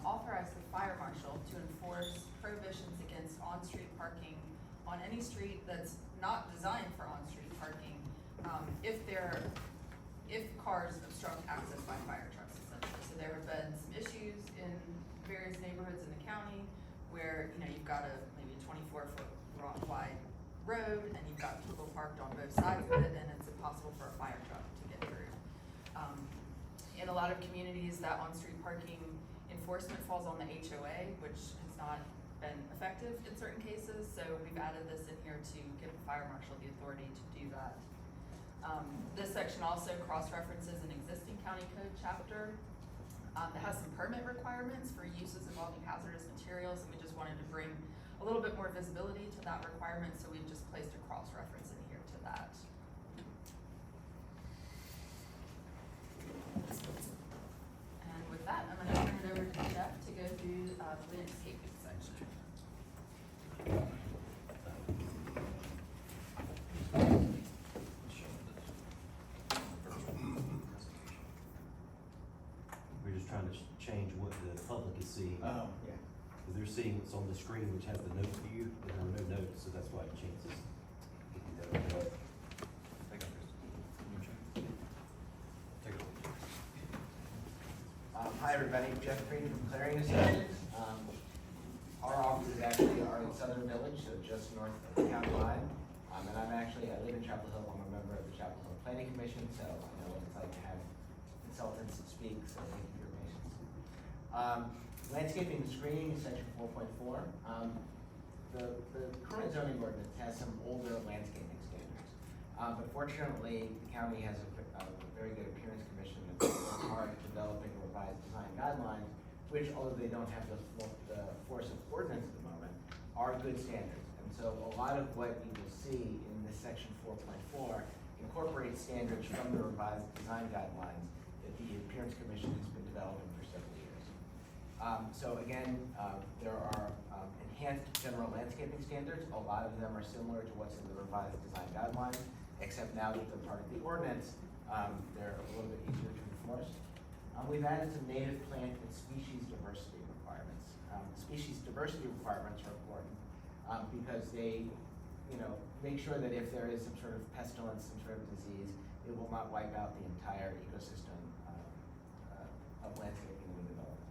authorize the fire marshal to enforce prohibitions against on-street parking on any street that's not designed for on-street parking, if cars obstruct access by fire trucks, essentially. So there have been some issues in various neighborhoods in the county where, you've got maybe a 24-foot wide road and you've got people parked on both sides of it, and it's impossible for a fire truck to get through. In a lot of communities, that on-street parking enforcement falls on the HOA, which has not been effective in certain cases, so we've added this in here to give the fire marshal the authority to do that. This section also cross-references an existing county code chapter that has some permit requirements for uses involving hazardous materials, and we just wanted to bring a little bit more visibility to that requirement, so we've just placed a cross-reference in here to that. And with that, I'm going to turn it over to Jeff to go through the landscaping section. We're just trying to change what the public is seeing. Oh, yeah. Because they're seeing what's on the screen, which has the note view, but there are no notes, so that's why it changes. Hi, everybody. Jeff Freed from Clarion Associates. Our offices actually are in Southern Village, so just north of the county line. And I live in Chapel Hill. I'm a member of the Chapel Hill Planning Commission, so I know what it's like to have consultants speak, so thank you for your patience. Landscaping and screening is section 4.4. The current zoning ordinance has some older landscaping standards. But fortunately, the county has a very good appearance commission that's working hard at developing revised design guidelines, which, although they don't have the force of ordinance at the moment, are good standards. And so a lot of what you will see in this section 4.4 incorporates standards from the revised design guidelines that the appearance commission has been developing for several years. So again, there are enhanced general landscaping standards. A lot of them are similar to what's in the revised design guidelines, except now that they're part of the ordinance, they're a little bit easier to enforce. We've added some native plant and species diversity requirements. Species diversity requirements are important because they, make sure that if there is some sort of pestilence, some sort of disease, it will not wipe out the entire ecosystem of landscaping and development.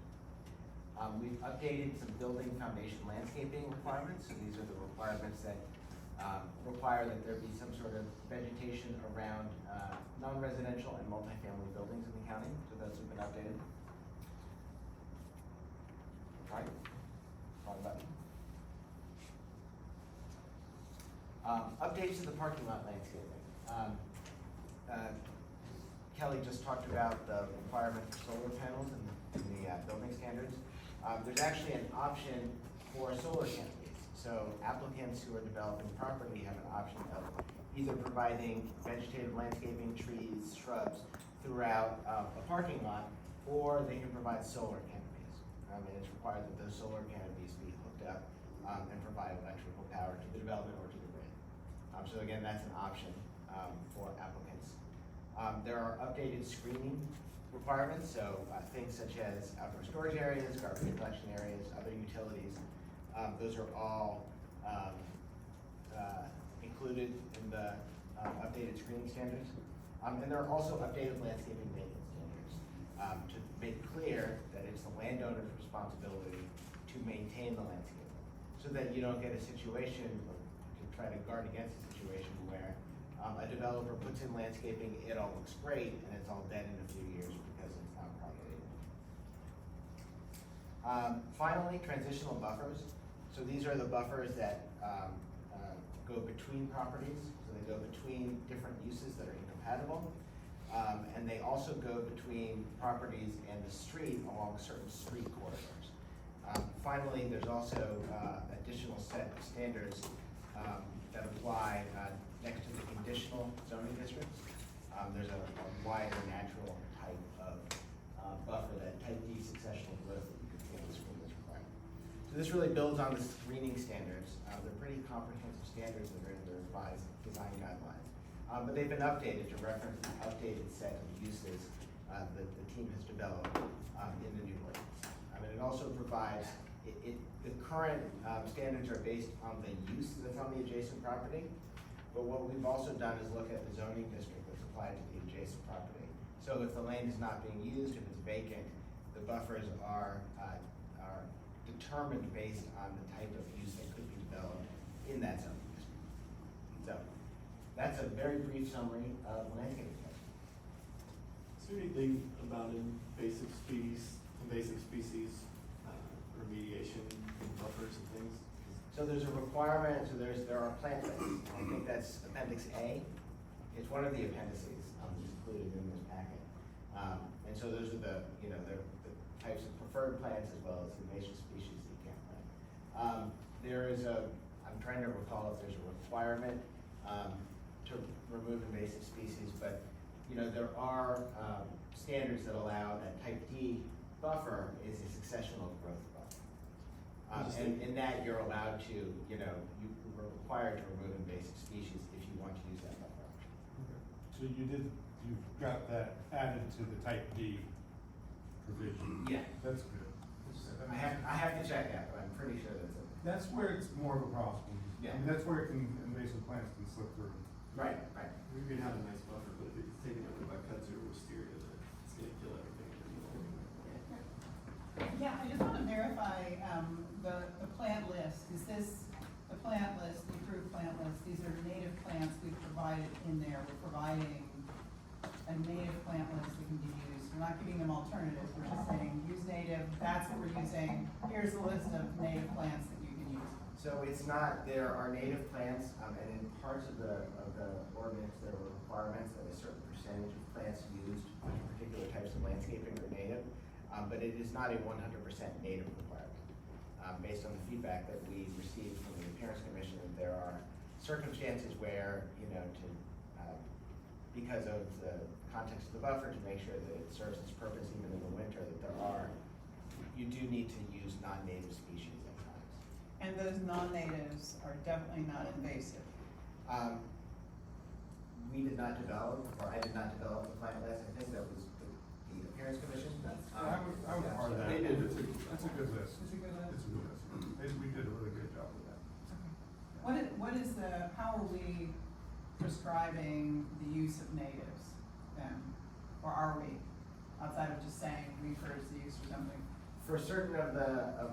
We've updated some building foundation landscaping requirements. So these are the requirements that require that there be some sort of vegetation around non-residential and multifamily buildings in the county. So those have been updated. Right? Wrong button. Updates to the parking lot landscaping. Kelly just talked about the requirement for solar panels in the building standards. There's actually an option for solar canopies. So applicants who are developing property have an option of either providing vegetative landscaping, trees, shrubs throughout a parking lot, or they can provide solar canopies. And it's required that those solar canopies be hooked up and provide electrical power to the development or to the grid. So again, that's an option for applicants. There are updated screening requirements, so things such as outdoor storage areas, garbage collection areas, other utilities. Those are all included in the updated screening standards. And there are also updated landscaping maintenance standards to make clear that it's the landowner's responsibility to maintain the landscape, so that you don't get a situation, or you can try to guard against a situation where a developer puts in landscaping, it all looks great, and it's all dead in a few years because it's not propagated. Finally, transitional buffers. So these are the buffers that go between properties. So they go between different uses that are incompatible. And they also go between properties and the street along certain street corridors. Finally, there's also additional set of standards that apply next to the conditional zoning districts. There's a wider natural type of buffer, that type D successional growth that you can see on the screen that's required. So this really builds on the screening standards. They're pretty comprehensive standards that are in the revised design guidelines. But they've been updated to reference the updated set of uses that the team has developed in the new ordinance. And it also provides, the current standards are based on the use that's on the adjacent property. But what we've also done is look at the zoning district that's applied to the adjacent property. So if the land is not being used, if it's vacant, the buffers are determined based on the type of use that could be developed in that zoning district. So that's a very brief summary of landscaping. Is there anything about invasive species remediation and buffers and things? So there's a requirement, so there are plant lists. I think that's Appendix A. It's one of the appendices included in this packet. And so those are the types of preferred plants as well as invasive species that you can't plant. I'm trying to recall if there's a requirement to remove invasive species, but there are standards that allow that type D buffer is a successional growth buffer. And in that you're allowed to, you are required to remove invasive species if you want to use that buffer. Okay. So you've got that added to the type D provision? Yeah. That's good. I have to check that, but I'm pretty sure that's it. That's where it's more of a problem. Yeah. I mean, that's where invasive plants can slip through. Right. We could have a nice buffer, but if it's taken over by kudzu or wisteria, then it's gonna kill everything. Yeah, I just want to verify, the plant list, is this, the plant list, the approved plant list, these are native plants we've provided in there, we're providing a native plant list that can be used, we're not giving them alternatives, we're just saying, use native, that's what we're using, here's the list of native plants that you can use. So it's not, there are native plants, and in parts of the ordinance, there were requirements that a certain percentage of plants used for particular types of landscaping are native, but it is not a 100% native requirement. Based on the feedback that we received from the Appearance Commission, that there are circumstances where, because of the context of the buffer, to make sure that it serves its purpose even in the winter, that you do need to use non-native species at times. And those non-natives are definitely not invasive. We did not develop, or I did not develop the plant list. I think that was the Appearance Commission. I would part of that. They did. It's a good list. Is it good list? It's a good list. We did a really good job with that. How are we prescribing the use of natives then? Or are we, outside of just saying refers the use or something? For certain of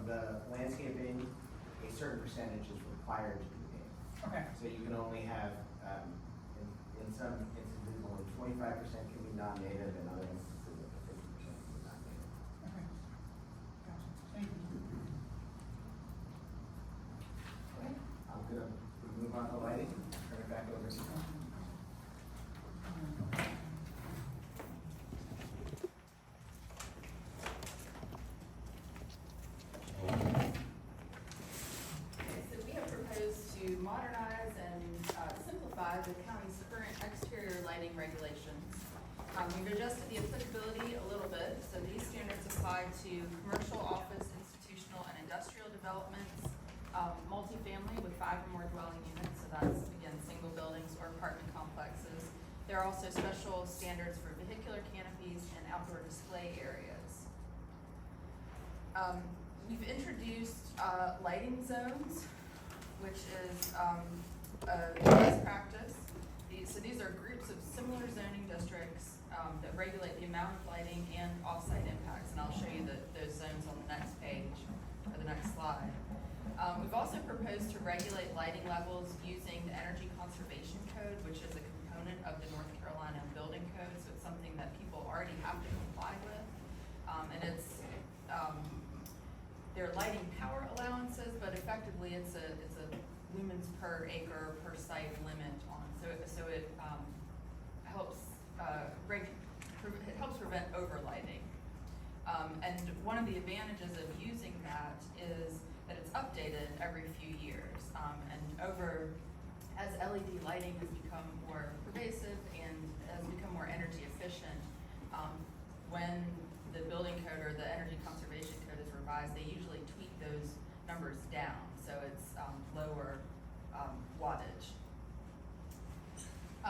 the landscaping, a certain percentage is required to be native. Okay, So you can only have, in some instances, only 25% can be non-native, and other instances, up to 50% can be non-native. okay. Gotcha, thank you. Okay, I'm gonna move on to lighting, turn it back over to you. So we have proposed to modernize and simplify the county's current exterior lighting regulations. We've adjusted the applicability a little bit, so these standards apply to commercial, office, institutional, and industrial developments, multifamily with 5 or more dwelling units, so that's, again, single buildings or apartment complexes. There are also special standards for vehicular canopies and outdoor display areas. We've introduced lighting zones, which is a best practice. These are groups of similar zoning districts that regulate the amount of lighting and off-site impacts, and I'll show you those zones on the next page, or the next slide. We've also proposed to regulate lighting levels using the Energy Conservation Code, which is a component of the North Carolina Building Code, so it's something that people already have to comply with. And it's, they're lighting power allowances, but effectively it's a lumens per acre per site limit on, so it helps prevent overlighting. And one of the advantages of using that is that it's updated every few years. As LED lighting has become more pervasive and has become more energy efficient, when the building code or the energy conservation code is revised, they usually tweak those numbers down, so it's lower wattage.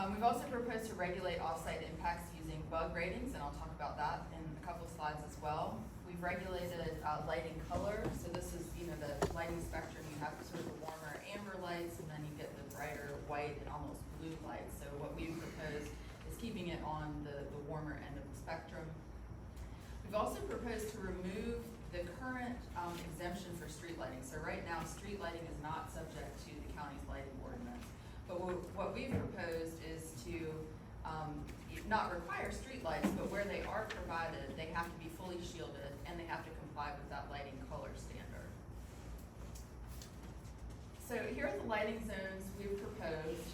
We've also proposed to regulate off-site impacts using bug ratings, and I'll talk about that in a couple of slides as well. We've regulated, lighting color, so this is, you know, the lighting spectrum, you have sort of the warmer amber lights, and then you get the brighter white and almost blue lights, so what we've proposed is keeping it on the warmer end of the spectrum. We've also proposed to remove the current exemption for street lighting. So right now, street lighting is not subject to the county's lighting ordinance. But what we've proposed is to not require street lights, but where they are provided, they have to be fully shielded and they have to comply with that lighting color standard. So here are the lighting zones we've proposed.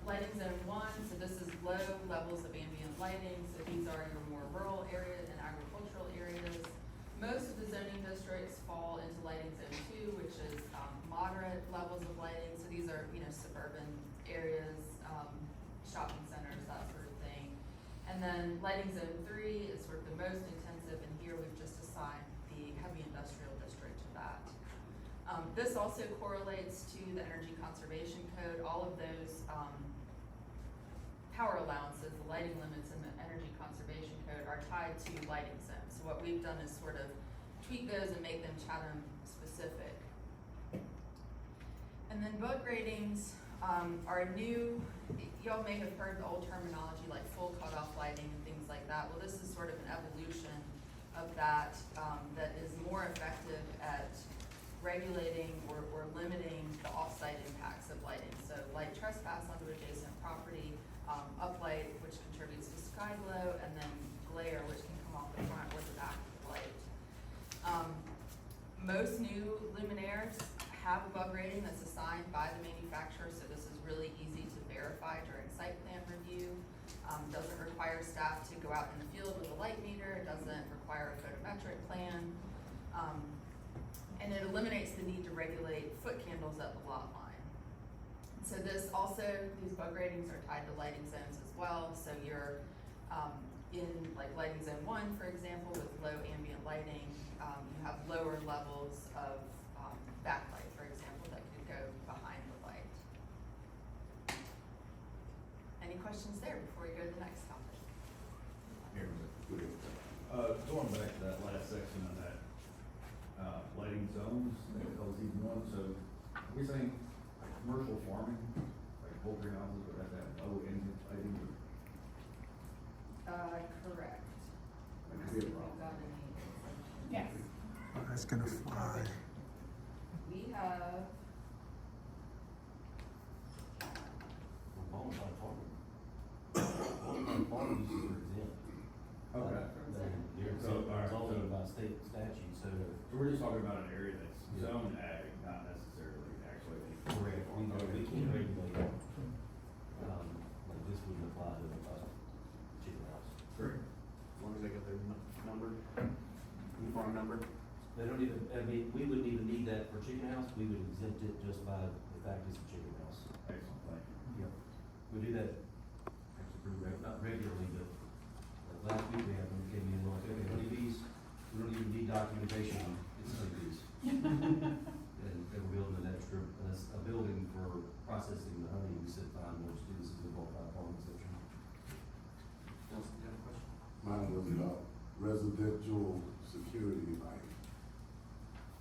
Lighting zone 1, so this is low levels of ambient lighting, so these are your more rural areas and agricultural areas. Most of the zoning districts fall into lighting zone 2, which is moderate levels of lighting, so these are, you know, suburban areas, shopping centers, that sort of thing. And then lighting zone 3 is sort of the most intensive, and here we've just assigned the heavy industrial district to that. This also correlates to the Energy Conservation Code. All of those power allowances, the lighting limits in the Energy Conservation Code are tied to lighting zones. So what we've done is sort of tweak those and make them Chatham specific. And then bug ratings are new. Y'all may have heard the old terminology like full cutoff lighting and things like that. Well, this is sort of an evolution of that that is more effective at regulating or limiting the off-site impacts of lighting. So light trespass onto adjacent property, uplight, which contributes to sky glow, and then glare, which can come off the front or the back of the light. Most new luminaires have a bug rating that's assigned by the manufacturer, so this is really easy to verify during site plan review. Doesn't require staff to go out in the field with a light meter, it doesn't require a photometric plan, and it eliminates the need to regulate foot candles at the lot line. So this also, these bug ratings are tied to lighting zones as well. So you're in like lighting zone 1, for example, with low ambient lighting, you have lower levels of backlight, for example, that could go behind the light. Any questions there before we go to the next topic? Going back to that last section of that, lighting zones, that LZ1, so we're saying like commercial farming, like poultry houses, would have to have low ambient lighting? Correct. That could be a problem. Got any exemptions? Yes. That's gonna fly. We have, Bonafide farming. Bonafide farming uses are exempt. Okay. They're So, all right, exempt, so- by state statute, so. So we're just talking about an area that's zoned ag, not necessarily actually. Correct, we can regulate, like this wouldn't apply to chicken house. Great. As long as they get their number, uniform number. They don't even, I mean, we wouldn't even need that for chicken house, we would exempt it just by the fact it's a chicken house. Excellent, thank you. Yep. We do that, actually, not regularly, but last week we had them came in like, okay, honeybees, we don't even need documentation, it's honeybees. And they were building an extra, a building for processing the honey, we said, fine, we'll just do this as a bulk farm exception. Nelson, you have a question? Mine was about residential security lighting.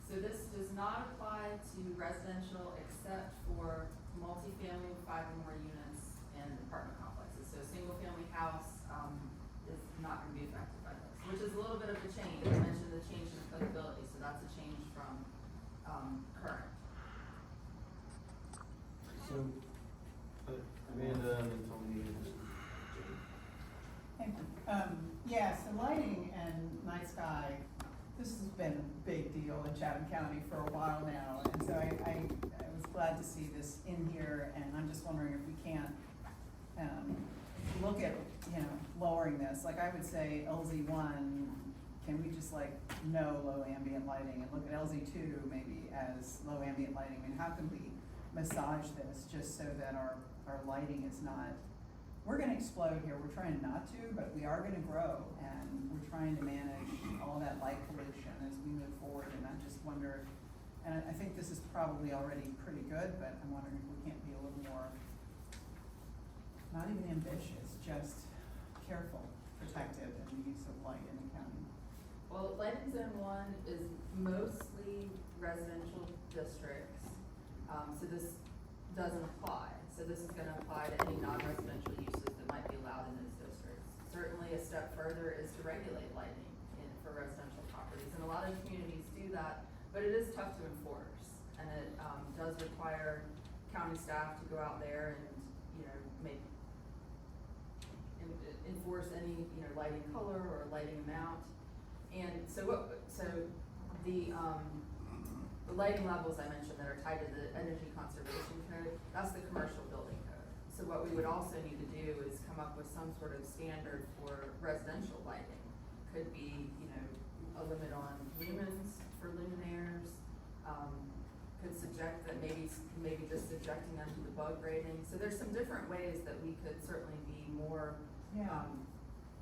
so this does not apply to residential except for multifamily with 5 or more units in apartment complexes. So a single family house, is not gonna be affected by this, which is a little bit of a change. I mentioned the change in applicability, so that's a change from, current. So, Amanda and then Tony and Jane. Thank you. Yeah, so lighting and night sky, this has been a big deal in Chatham County for a while now. And so I was glad to see this in here, and I'm just wondering if we can't, look at, you know, lowering this. Like I would say LZ1, can we just like no low ambient lighting, and look at LZ2 maybe as low ambient lighting? I mean, how can we massage this just so that our lighting is not, we're gonna explode here, we're trying not to, but we are gonna grow, and we're trying to manage all that light pollution as we move forward, and I just wonder, and I think this is probably already pretty good, but I'm wondering if we can't be a little more, not even ambitious, just careful, protective in the use of light in the county. Well, Well, lighting zone one is mostly residential districts, so this doesn't apply. So this is gonna apply to any non-residential uses that might be allowed in those districts. Certainly a step further is to regulate lighting for residential properties, and a lot of communities do that, but it is tough to enforce. And it, does require county staff to go out there and, enforce any, lighting color or lighting amount. And so the lighting levels I mentioned that are tied to the energy conservation code, that's the commercial building code. So what we would also need to do is come up with some sort of standard for residential lighting. Could be, a limit on lumens for luminaires, could subject that maybe just subjecting them to the bug rating. So there's some different ways that we could certainly be more,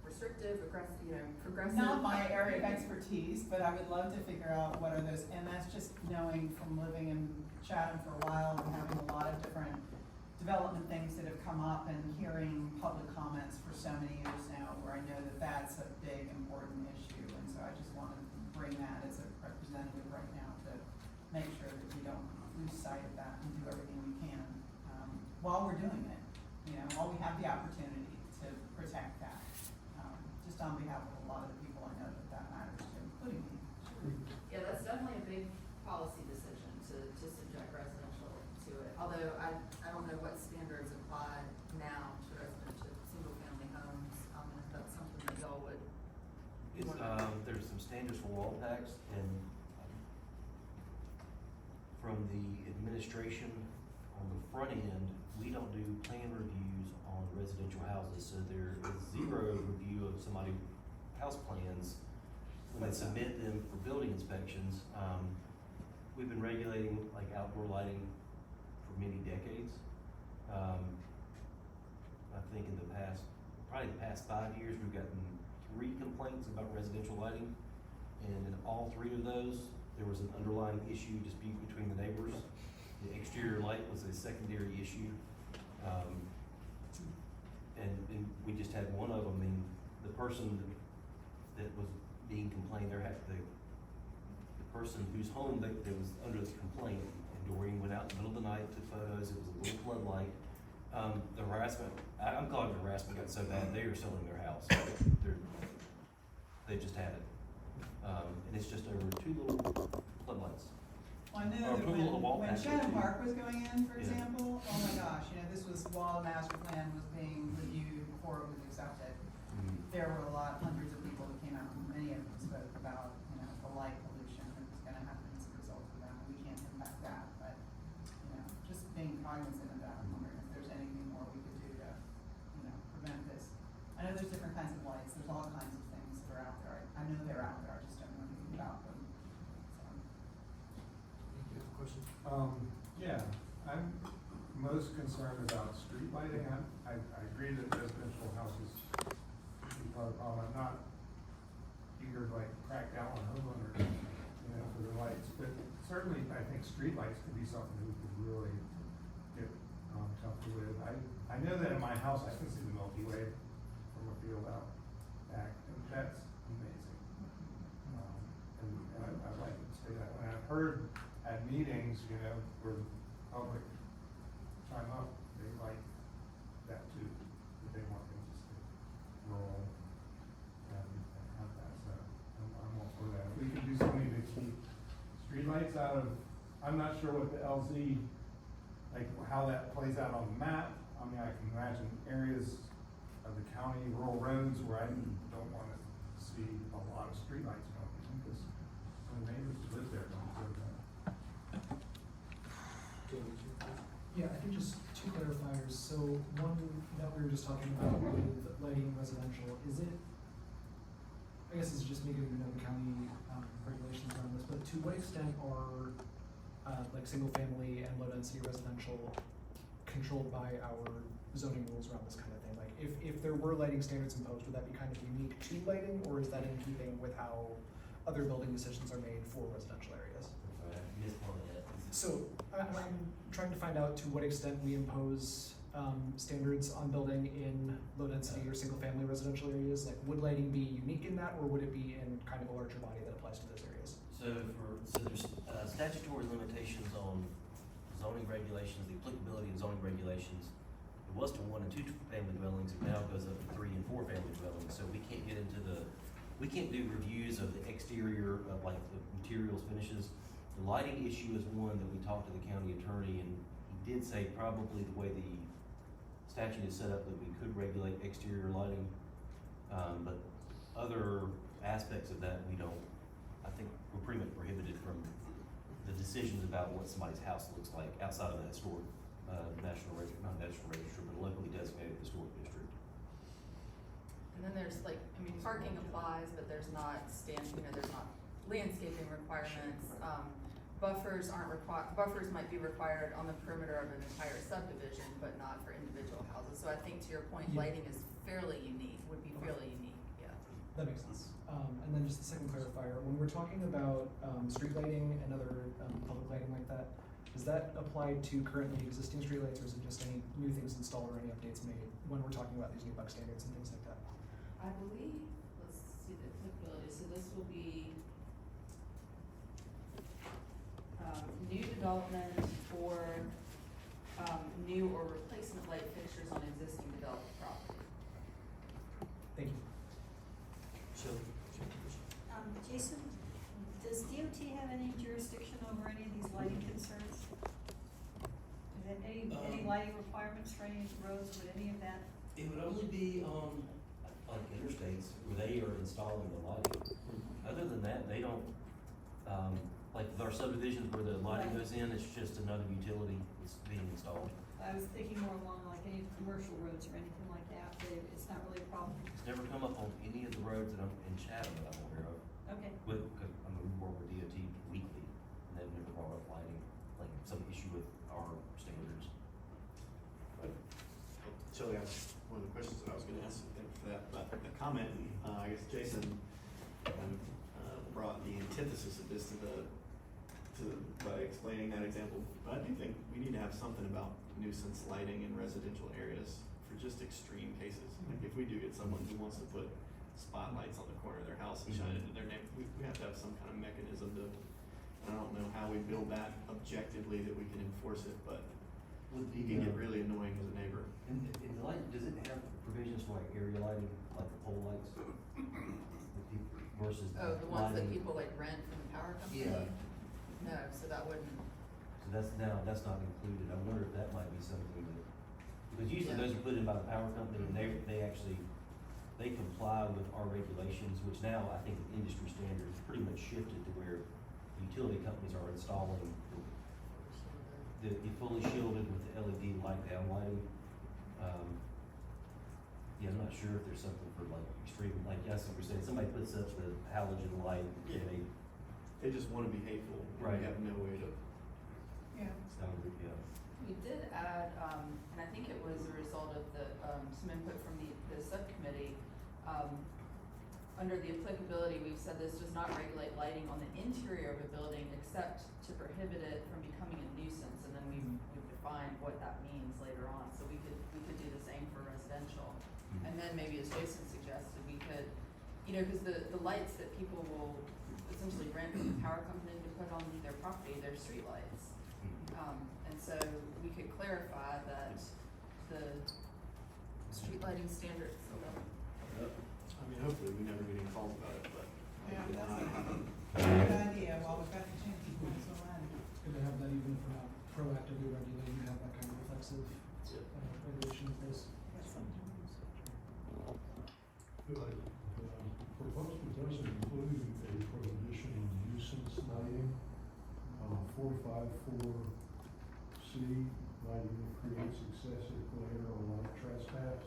restrictive, aggressive, progressive. Not my area of expertise, but I would love to figure out what are those, and that's just knowing from living in Chatham for a while and having a lot of different development things that have come up and hearing public comments for so many years now, where I know that that's a big, important issue, and so I just want to bring that as a representative right now to make sure that we don't lose sight of that and do everything we can, while we're doing it, while we have the opportunity to protect that. Just on behalf of a lot of the people I know that matters to, including me. Yeah, that's definitely a big policy decision to subject residential to it. Although I don't know what standards apply now to residential, single-family homes, and if that's something that y'all would. It's, there's some standards for wall packs, and from the administration on the front end, we don't do plan reviews on residential houses, so there is zero review of somebody's house plans when they submit them for building inspections. We've been regulating like outdoor lighting for many decades. I think in the probably the past 5 years, we've gotten 3 complaints about residential lighting, and in all 3 of those, there was an underlying dispute between the neighbors. The exterior light was a secondary issue. And we just had one of them, and the person that was being complained, the person whose home that was under the complaint, and Doreen went out in the middle of the night, took photos, it was a little floodlight. The harassment, I'm calling it harassment, got so bad, they are selling their house. They just had it. And it's just over 2 little floodlights. Well, I know Or that put a little wall when patch Shannon in. Park was going in, for Yeah. example, oh my gosh, this was while the master plan was being reviewed before it was accepted. There were hundreds of people that came out, and many of them spoke about, the light pollution that was gonna happen as a result of that. We can't impact that, but, just being cognizant of that, I'm wondering if there's anything more we could do to, prevent this. I know there's different kinds of lights, there's all kinds of things that are out there. I know they're out there, I just don't know anything about them, so. Question? Yeah, I'm most concerned about street lighting. I agree that residential houses should be part of the problem. I'm not eager to crack down on homeowners, for their lights, but certainly I think street lights could be something we could really get comfortable with. I know that in my house I can see the Milky Way from a field out back, and that's amazing. And I'd like to say that. And I've heard at meetings, where the public chime up, they like that too, that they want them to stay rural and have that, so I'm all for that. If we can do something to keep streetlights out of, I'm not sure what the LZ, how that plays out on the map. I mean, I can imagine areas of the county, rural roads where I don't want to see a lot of streetlights going in, because the neighbors who live there don't deserve that. Yeah, I think just 2 clarifiers. So one that we were just talking about with lighting residential, is it, I guess it's just me getting to know the county regulations around this, but to what extent are single family and low density residential controlled by our zoning rules around this kind of thing? If there were lighting standards imposed, would that be kind of unique to lighting, or is that in keeping with how other building decisions are made for residential areas? So I'm trying to find out to what extent we impose standards on building in low density or single family residential areas. Would lighting be unique in that, or would it be in kind of a larger body So there's statutory limitations on zoning regulations, the applicability of zoning regulations. It was to 1 and 2 family dwellings, it now goes up to 3 and 4 family dwellings, so we can't get into we can't do reviews of the exterior of like the materials, finishes. The lighting issue is one that we talked to the county attorney, and he did say probably the way the statute is set up that we could regulate exterior lighting, but other aspects of that, we don't. I think we're pretty much prohibited from the decisions about what somebody's house looks like outside of that historic, not national register, but locally designated historic district. And then there's like, I mean, parking applies, but there's not there's not landscaping requirements. Buffers aren't buffers might be required on the perimeter of an entire subdivision, but not for individual houses. So I think to your point, Yeah. lighting is fairly unique, would be fairly unique, yeah. That makes sense. And then just the second clarifier, when we're talking about, street lighting and other, public lighting like that, does that apply to currently existing streetlights, or is it just any new things installed or any updates made when we're talking about these new buck standards and things like that? I believe, let's see the applicability, so this will be new development or new or replacement light fixtures on existing developed property. Thank you. Jason, does DOT have any jurisdiction over any of these lighting concerns? Is there any lighting requirements for any of the roads, would any of that? It would only be on, like interstates where they are installing the lighting. Other than that, they don't, like with our subdivisions where the lighting Right. goes in, it's just another utility that's being installed. I was thinking more along like any of the commercial roads or anything like that, it's not really a problem. It's never come up on any of the roads that I'm in Chatham that I'm aware of. Okay, Cause I mean, we work with DOT weekly, and they've never brought up lighting, like some issue with our standards. Shelley asked one of the questions that I was gonna ask, so thank you for that, but the comment, I guess Jason, brought the antithesis of this by explaining that example, but I do think we need to have something about nuisance lighting in residential areas for just extreme cases. Like if we do get someone who wants to put spotlights on the corner of their house and shine it into their name, we have to have some kind of mechanism to, I don't know how we build that objectively that we can enforce it, but Would it can get really annoying as a neighbor. And the light, does it have provisions for like area lighting, like the pole lights? Versus Oh, the ones that lighting? people like rent from the power company? Yeah. No, so that wouldn't, So that's not included. I wonder if that might be something that, because usually Yeah. those are put in by the power company and they actually, they comply with our regulations, which now I think the industry standards pretty much shifted to where utility companies are installing the fully shielded with the LED light down lighting. Yeah, I'm not sure if there's something for like extreme, like yes, we were saying, somebody puts up the halogen light Yeah. and They just wanna be hateful, and Right. we have no way to. Yeah. it's not a big deal. we did add, and I think it was a result of some input from the subcommittee, under the applicability, we've said this does not regulate lighting on the interior of a building except to prohibit it from becoming a nuisance, and then we've defined what that means later on, so we could do the same for residential. And then maybe as Jason suggested, we could, cause the lights that people will essentially rent from the power company to put on their property, they're street lights. And so we could clarify that the street lighting standards, I mean, hopefully we never get any calls about it, but. Yeah, hopefully that's not. a good idea, while we've got the chance to put some on. It's good to have that even if we're not proactively regulating, to have that kind of reflexive, regulation in place. Proposal does include a prohibition on nuisance lighting, 454C, lighting that creates excessive glare or light trespass.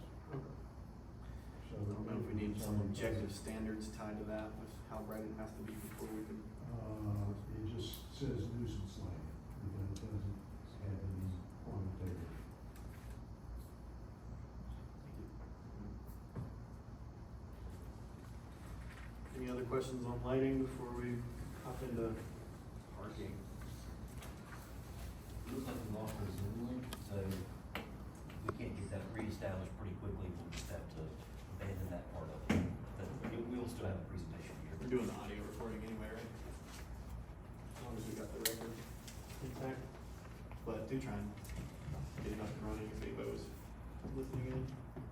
So I don't know if we need some objective standards tied to that with how bright it has to be before we can. It just says nuisance lighting, it doesn't have any quantitative. Any other questions on lighting before we hop into parking? It looks like we lost our Zoom link, so we can't get that reestablished pretty quickly, we'll just have to abandon that part of it. But we'll still have a presentation here. We're doing the audio recording anyway, right? to try and get it up and running if anybody was listening in.